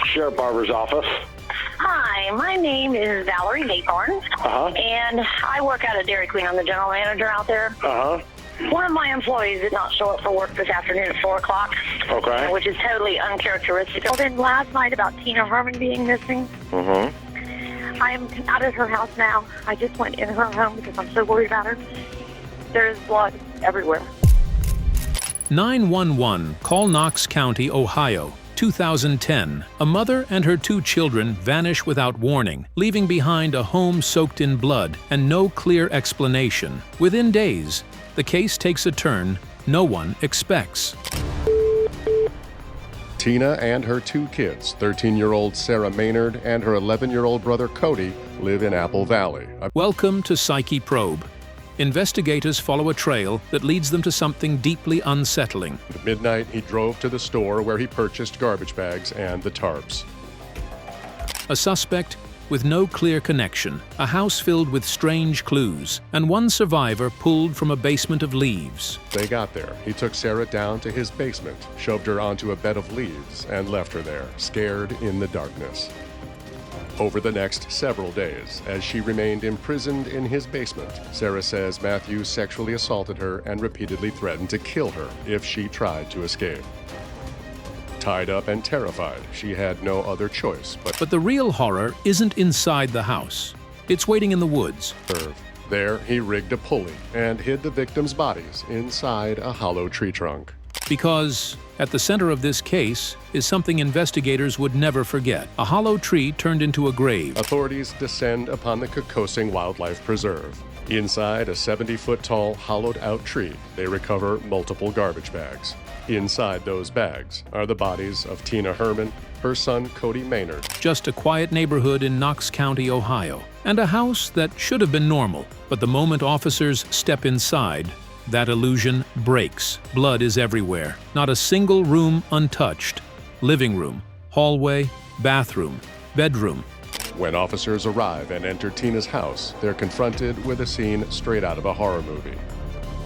Sheriff Barber's office. Hi, my name is Valerie Maythorn, and I work at a Dairy Queen. I'm the general manager out there. One of my employees did not show up for work this afternoon at 4 o'clock, which is totally uncharacteristic. Well, then last night about Tina Herman being missing. I am out at her house now. I just went in her home because I'm so worried about her. There's blood everywhere. 911, call Knox County, Ohio. 2010, a mother and her 2 children vanish without warning, leaving behind a home soaked in blood and no clear explanation. Within days, the case takes a turn no one expects. Tina and her 2 kids, 13-year-old Sarah Maynard and her 11-year-old brother Cody, live in Apple Valley. Welcome to Psyche Probe. Investigators follow a trail that leads them to something deeply unsettling. At midnight, he drove to the store where he purchased garbage bags and the tarps. A suspect with no clear connection, a house filled with strange clues, and one survivor pulled from a basement of leaves. They got there. He took Sarah down to his basement, shoved her onto a bed of leaves, and left her there, scared in the darkness. Over the next several days, as she remained imprisoned in his basement, Sarah says Matthew sexually assaulted her and repeatedly threatened to kill her if she tried to escape. Tied up and terrified, she had no other choice but the real horror isn't inside the house. It's waiting in the woods. There, he rigged a pulley and hid the victims' bodies inside a hollow tree trunk. Because at the center of this case is something investigators would never forget: a hollow tree turned into a grave. Authorities descend upon the Kokosing Wildlife Preserve. Inside a 70-foot-tall, hollowed-out tree, they recover multiple garbage bags. Inside those bags are the bodies of Tina Herman, her son Cody Maynard. Just a quiet neighborhood in Knox County, Ohio, and a house that should have been normal. But the moment officers step inside, that illusion breaks. Blood is everywhere. Not a single room untouched. Living room, hallway, bathroom, bedroom. When officers arrive and enter Tina's house, they're confronted with a scene straight out of a horror movie.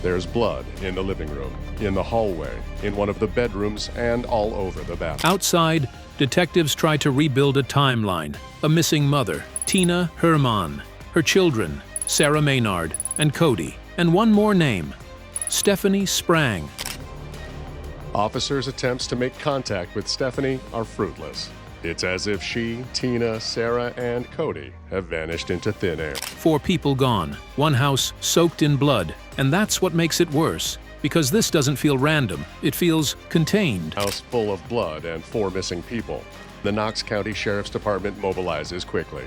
There's blood in the living room, in the hallway, in one of the bedrooms, and all over the bathroom. Outside, detectives try to rebuild a timeline. A missing mother, Tina Herman, her children, Sarah Maynard and Cody, and one more name, Stephanie Sprang. Officers' attempts to make contact with Stephanie are fruitless. It's as if she, Tina, Sarah, and Cody have vanished into thin air. 4 people gone, one house soaked in blood, and that's what makes it worse. Because this doesn't feel random, it feels contained. House full of blood and 4 missing people. The Knox County Sheriff's Department mobilizes quickly.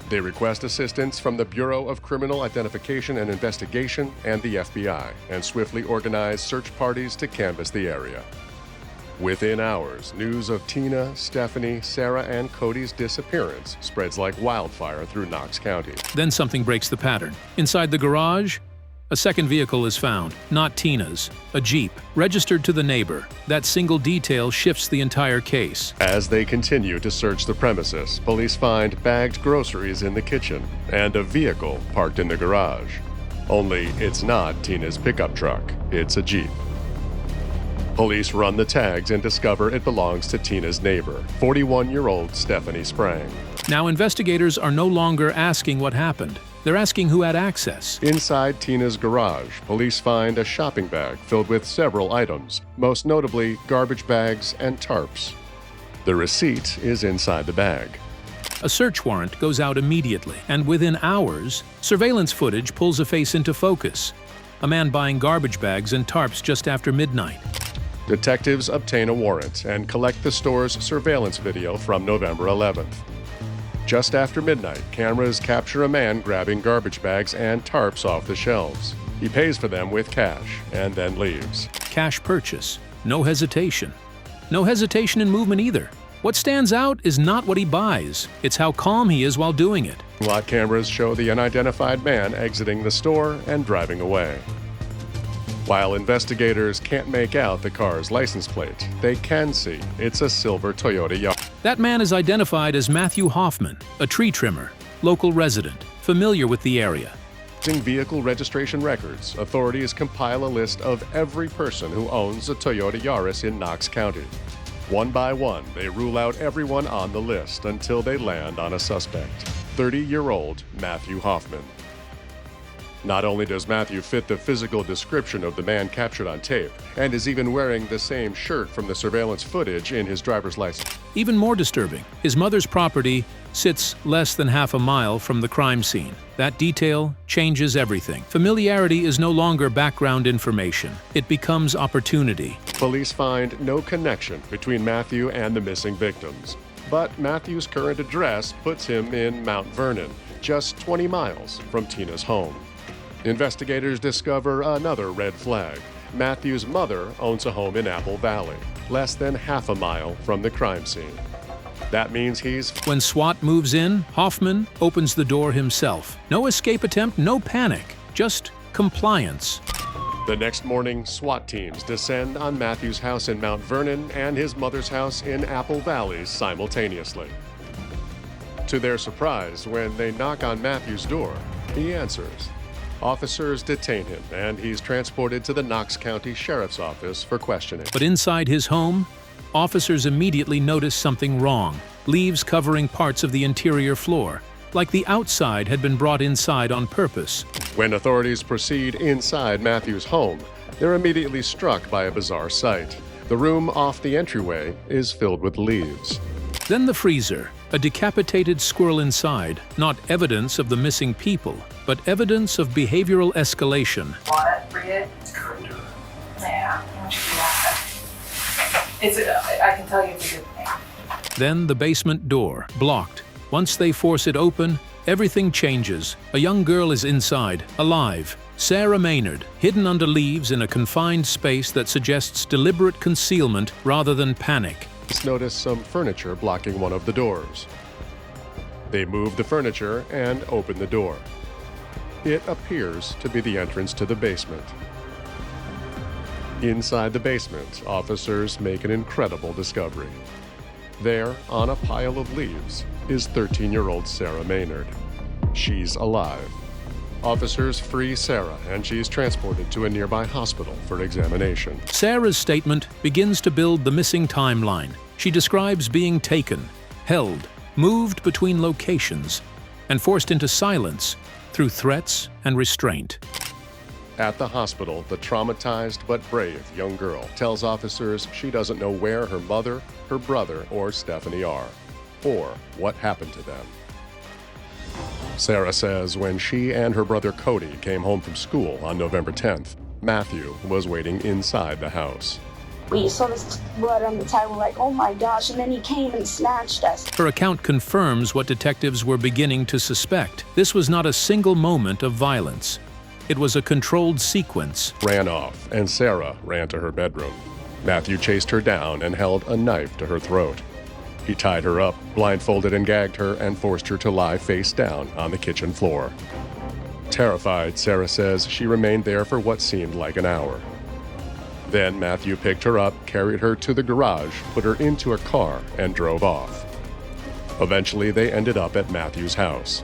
They request assistance from the Bureau of Criminal Identification and Investigation and the FBI, and swiftly organize search parties to canvass the area. Within hours, news of Tina, Stephanie, Sarah, and Cody's disappearance spreads like wildfire through Knox County. Then something breaks the pattern. Inside the garage, a second vehicle is found, not Tina's, a Jeep, registered to the neighbor. That single detail shifts the entire case. As they continue to search the premises, police find bagged groceries in the kitchen and a vehicle parked in the garage. Only it's not Tina's pickup truck, it's a Jeep. Police run the tags and discover it belongs to Tina's neighbor, 41-year-old Stephanie Sprang. Now investigators are no longer asking what happened. They're asking who had access. Inside Tina's garage, police find a shopping bag filled with several items, most notably garbage bags and tarps. The receipt is inside the bag. A search warrant goes out immediately, and within hours, surveillance footage pulls a face into focus. A man buying garbage bags and tarps just after midnight. Detectives obtain a warrant and collect the store's surveillance video from November 11th. Just after midnight, cameras capture a man grabbing garbage bags and tarps off the shelves. He pays for them with cash and then leaves. Cash purchase. No hesitation. No hesitation in movement either. What stands out is not what he buys, it's how calm he is while doing it. Lot cameras show the unidentified man exiting the store and driving away. While investigators can't make out the car's license plate, they can see it's a silver Toyota Yaris. That man is identified as Matthew Hoffman, a tree trimmer, local resident, familiar with the area. Using vehicle registration records, authorities compile a list of every person who owns a Toyota Yaris in Knox County. One by one, they rule out everyone on the list until they land on a suspect, 30-year-old Matthew Hoffman. Not only does Matthew fit the physical description of the man captured on tape, and is even wearing the same shirt from the surveillance footage in his driver's license. Even more disturbing, his mother's property sits less than half a mile from the crime scene. That detail changes everything. Familiarity is no longer background information. It becomes opportunity. Police find no connection between Matthew and the missing victims. But Matthew's current address puts him in Mount Vernon, just 20 miles from Tina's home. Investigators discover another red flag. Matthew's mother owns a home in Apple Valley, less than half a mile from the crime scene. That means he's... When SWAT moves in, Hoffman opens the door himself. No escape attempt, no panic, just compliance. The next morning, SWAT teams descend on Matthew's house in Mount Vernon and his mother's house in Apple Valley simultaneously. To their surprise, when they knock on Matthew's door, he answers. Officers detain him, and he's transported to the Knox County Sheriff's Office for questioning. But inside his home, officers immediately notice something wrong. Leaves covering parts of the interior floor, like the outside had been brought inside on purpose. When authorities proceed inside Matthew's home, they're immediately struck by a bizarre sight. The room off the entryway is filled with leaves. Then the freezer, a decapitated squirrel inside, not evidence of the missing people, but evidence of behavioral escalation. Want it for you? Yeah, I can tell you it's a good thing. Then the basement door, blocked. Once they force it open, everything changes. A young girl is inside, alive. Sarah Maynard, hidden under leaves in a confined space that suggests deliberate concealment rather than panic. Notice some furniture blocking one of the doors. They move the furniture and open the door. It appears to be the entrance to the basement. Inside the basement, officers make an incredible discovery. There, on a pile of leaves, is 13-year-old Sarah Maynard. She's alive. Officers free Sarah, and she's transported to a nearby hospital for examination. Sarah's statement begins to build the missing timeline. She describes being taken, held, moved between locations, and forced into silence through threats and restraint. At the hospital, the traumatized but brave young girl tells officers she doesn't know where her mother, her brother, or Stephanie are, or what happened to them. Sarah says when she and her brother Cody came home from school on November 10th, Matthew was waiting inside the house. We saw this blood on the table, like, oh my gosh, and then he came and snatched us. Her account confirms what detectives were beginning to suspect. This was not a single moment of violence. It was a controlled sequence. Ran off, and Sarah ran to her bedroom. Matthew chased her down and held a knife to her throat. He tied her up, blindfolded and gagged her, and forced her to lie face down on the kitchen floor. Terrified, Sarah says she remained there for what seemed like an hour. Then Matthew picked her up, carried her to the garage, put her into a car, and drove off. Eventually, they ended up at Matthew's house.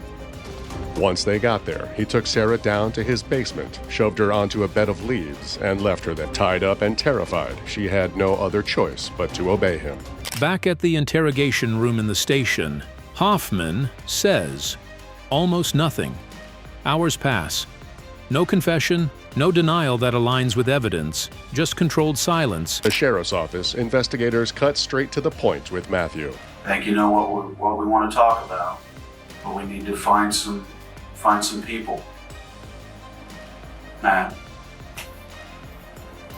Once they got there, he took Sarah down to his basement, shoved her onto a bed of leaves, and left her there. Tied up and terrified, she had no other choice but to obey him. Back at the interrogation room in the station, Hoffman says almost nothing. Hours pass. No confession, no denial that aligns with evidence, just controlled silence. The sheriff's office, investigators cut straight to the point with Matthew. I think you know what we want to talk about, but we need to find some people. Matt,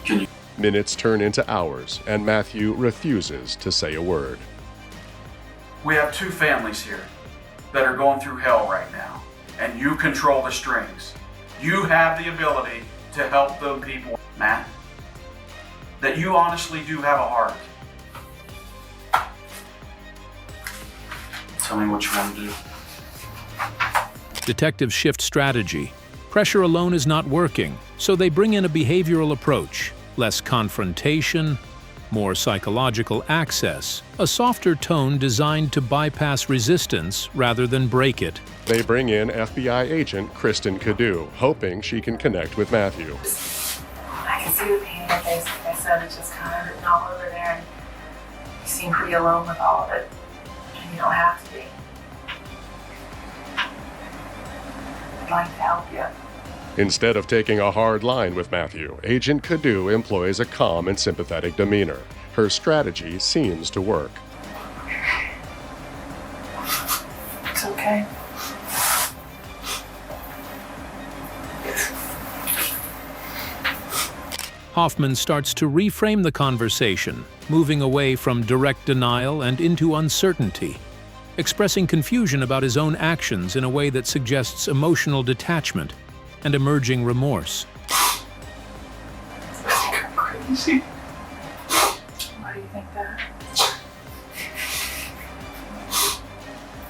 can you? Minutes turn into hours, and Matthew refuses to say a word. We have two families here that are going through hell right now, and you control the strings. You have the ability to help them people, Matt, that you honestly do have a heart. Tell me what you want to do. Detectives shift strategy. Pressure alone is not working, so they bring in a behavioral approach. Less confrontation, more psychological access, a softer tone designed to bypass resistance rather than break it. They bring in FBI agent Kristen Cadu, hoping she can connect with Matthew. I can see the pain in your face. Like I said, it's just kind of written all over there. seem pretty alone with all of it. And you don't have to be. I'd like to help you. Instead of taking a hard line with Matthew, Agent Cadu employs a calm and sympathetic demeanor. Her strategy seems to work. It's okay. Hoffman starts to reframe the conversation, moving away from direct denial and into uncertainty, expressing confusion about his own actions in a way that suggests emotional detachment and emerging remorse. I think I'm crazy. Why do you think that?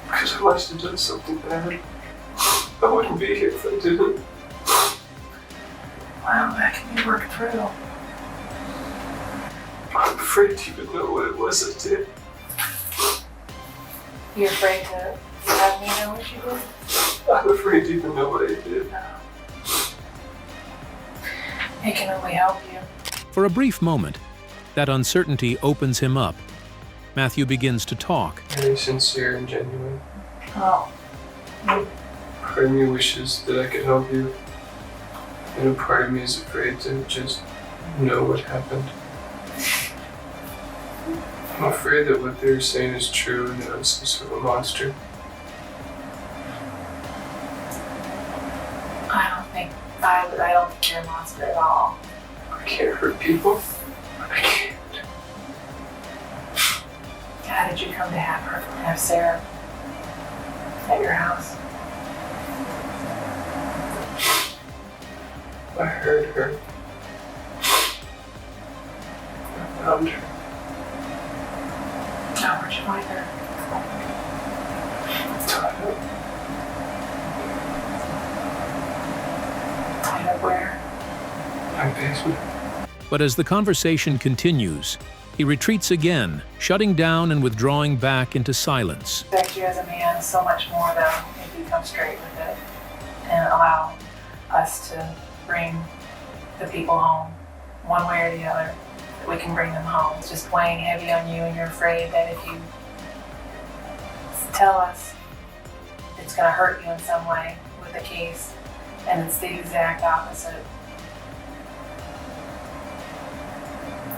Because I must have done something bad. I wouldn't be here if I didn't. Wow, that can be worked through. I'm afraid to even know what it was I did. You're afraid to have me know what you did? I'm afraid to even know what I did. No. It can only help you. For a brief moment, that uncertainty opens him up. Matthew begins to talk. Very sincere and genuine. Oh. Part of me wishes that I could help you. And a part of me is afraid to just know what happened. I'm afraid that what they're saying is true and that I'm some sort of monster. I don't think you're a monster at all. I can't hurt people. I can't. How did you come to have Sarah at your house? I heard her. I found her. How where'd you find her? Tied up. Tied up where? My basement. But as the conversation continues, he retreats again, shutting down and withdrawing back into silence. Respect you as a man so much more though if you come straight with it and allow us to bring the people home one way or the other, that we can bring them home. It's just weighing heavy on you and you're afraid that if you tell us, it's going to hurt you in some way with the case, and it's the exact opposite.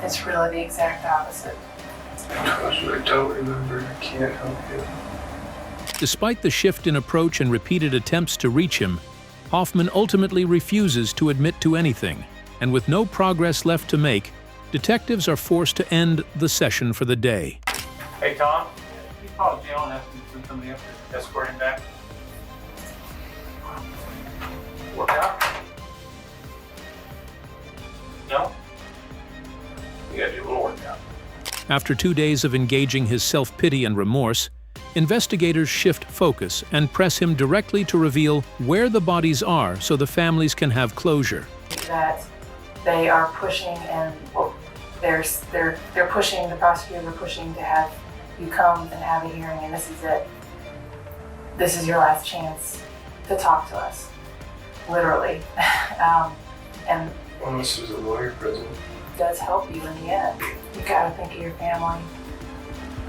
It's really the exact opposite. I told you I don't remember. I can't help you. Despite the shift in approach and repeated attempts to reach him, Hoffman ultimately refuses to admit to anything, and with no progress left to make, detectives are forced to end the session for the day. Hey, Tom, you call jail and ask him to send somebody up to escort him back. Work out? No? You gotta do a little workout. After 2 days of engaging his self-pity and remorse, investigators shift focus and press him directly to reveal where the bodies are so the families can have closure. That they are pushing and they're pushing, the prosecutors are pushing to have you come and have a hearing, and this is it. This is your last chance to talk to us, literally. And Unless there's a lawyer present. it does help you in the end. You gotta think of your family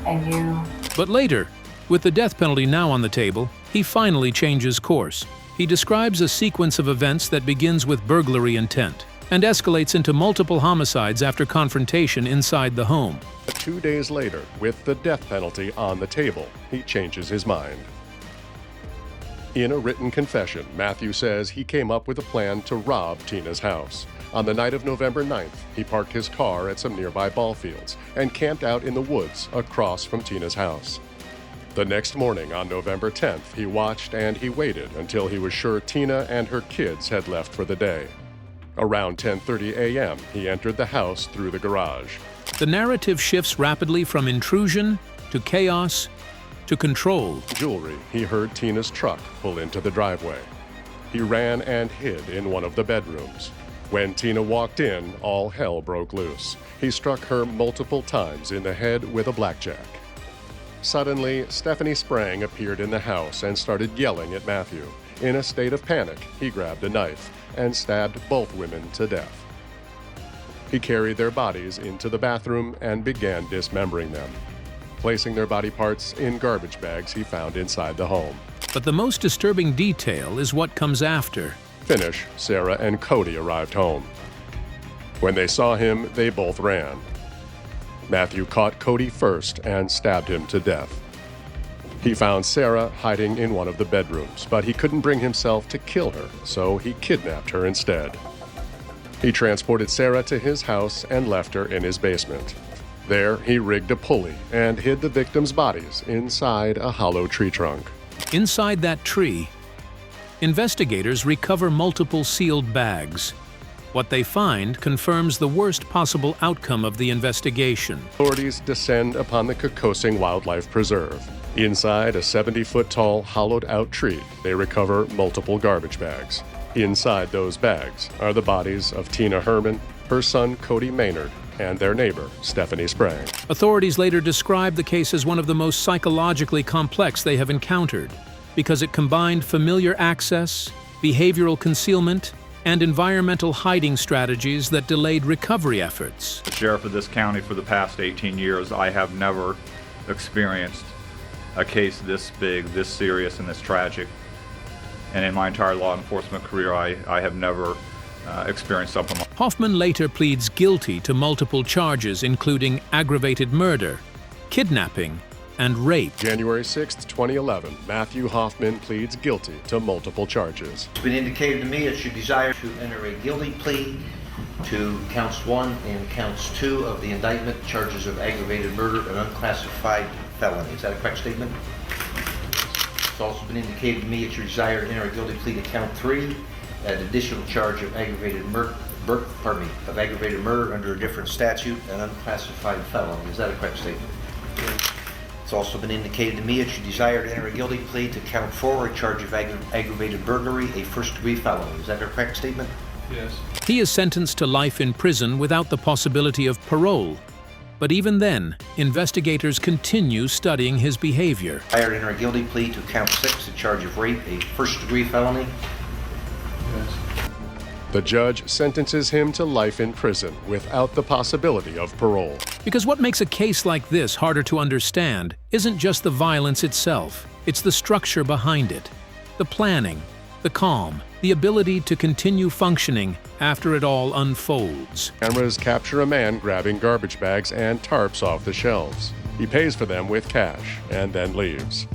and you. But later, with the death penalty now on the table, he finally changes course. He describes a sequence of events that begins with burglary intent and escalates into multiple homicides after confrontation inside the home. 2 days later, with the death penalty on the table, he changes his mind. In a written confession, Matthew says he came up with a plan to rob Tina's house. On the night of November 9th, he parked his car at some nearby ball fields and camped out in the woods across from Tina's house. The next morning, on November 10th, he watched and he waited until he was sure Tina and her kids had left for the day. Around 10:30 a.m., he entered the house through the garage. The narrative shifts rapidly from intrusion to chaos to control. Jewelry, he heard Tina's truck pull into the driveway. He ran and hid in one of the bedrooms. When Tina walked in, all hell broke loose. He struck her multiple times in the head with a blackjack. Suddenly, Stephanie Sprang appeared in the house and started yelling at Matthew. In a state of panic, he grabbed a knife and stabbed both women to death. He carried their bodies into the bathroom and began dismembering them. placing their body parts in garbage bags he found inside the home. But the most disturbing detail is what comes after. Finish, Sarah and Cody arrived home. When they saw him, they both ran. Matthew caught Cody first and stabbed him to death. He found Sarah hiding in one of the bedrooms, but he couldn't bring himself to kill her, so he kidnapped her instead. He transported Sarah to his house and left her in his basement. There, he rigged a pulley and hid the victims' bodies inside a hollow tree trunk. Inside that tree, investigators recover multiple sealed bags. What they find confirms the worst possible outcome of the investigation. Authorities descend upon the Kokosing Wildlife Preserve. Inside a 70-foot-tall, hollowed-out tree, they recover multiple garbage bags. Inside those bags are the bodies of Tina Herman, her son Cody Maynard, and their neighbor, Stephanie Sprang. Authorities later described the case as one of the most psychologically complex they have encountered, because it combined familiar access, behavioral concealment, and environmental hiding strategies that delayed recovery efforts. The sheriff of this county for the past 18 years, I have never experienced a case this big, this serious, and this tragic. And in my entire law enforcement career, I have never experienced something like. Hoffman later pleads guilty to multiple charges, including aggravated murder, kidnapping, and rape. January 6, 2011, Matthew Hoffman pleads guilty to multiple charges. It's been indicated to me it's your desire to enter a guilty plea to counts 1 and counts 2 of the indictment, charges of aggravated murder and unclassified felony. Is that a correct statement? It's also been indicated to me it's your desire to enter a guilty plea to count 3, an additional charge of aggravated murder under a different statute, an unclassified felony. Is that a correct statement? It's also been indicated to me it's your desire to enter a guilty plea to count 4, a charge of aggravated burglary, a first-degree felony. Is that a correct statement? Yes. He is sentenced to life in prison without the possibility of parole. But even then, investigators continue studying his behavior. Desire to enter a guilty plea to count 6, a charge of rape, a first-degree felony. Yes. The judge sentences him to life in prison without the possibility of parole. Because what makes a case like this harder to understand isn't just the violence itself, it's the structure behind it. The planning, the calm, the ability to continue functioning after it all unfolds. Cameras capture a man grabbing garbage bags and tarps off the shelves. He pays for them with cash and then leaves.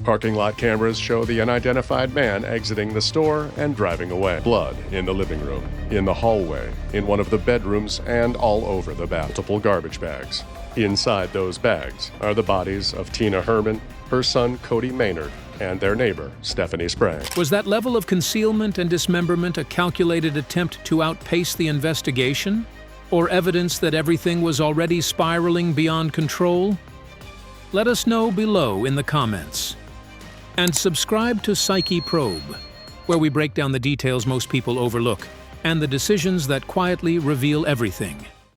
Parking lot cameras show the unidentified man exiting the store and driving away. Blood in the living room, in the hallway, in one of the bedrooms, and all over the bath. Multiple garbage bags. Inside those bags are the bodies of Tina Herman, her son Cody Maynard, and their neighbor, Stephanie Sprang. Was that level of concealment and dismemberment a calculated attempt to outpace the investigation? Or evidence that everything was already spiraling beyond control? Let us know below in the comments. And subscribe to Psyche Probe, where we break down the details most people overlook and the decisions that quietly reveal everything.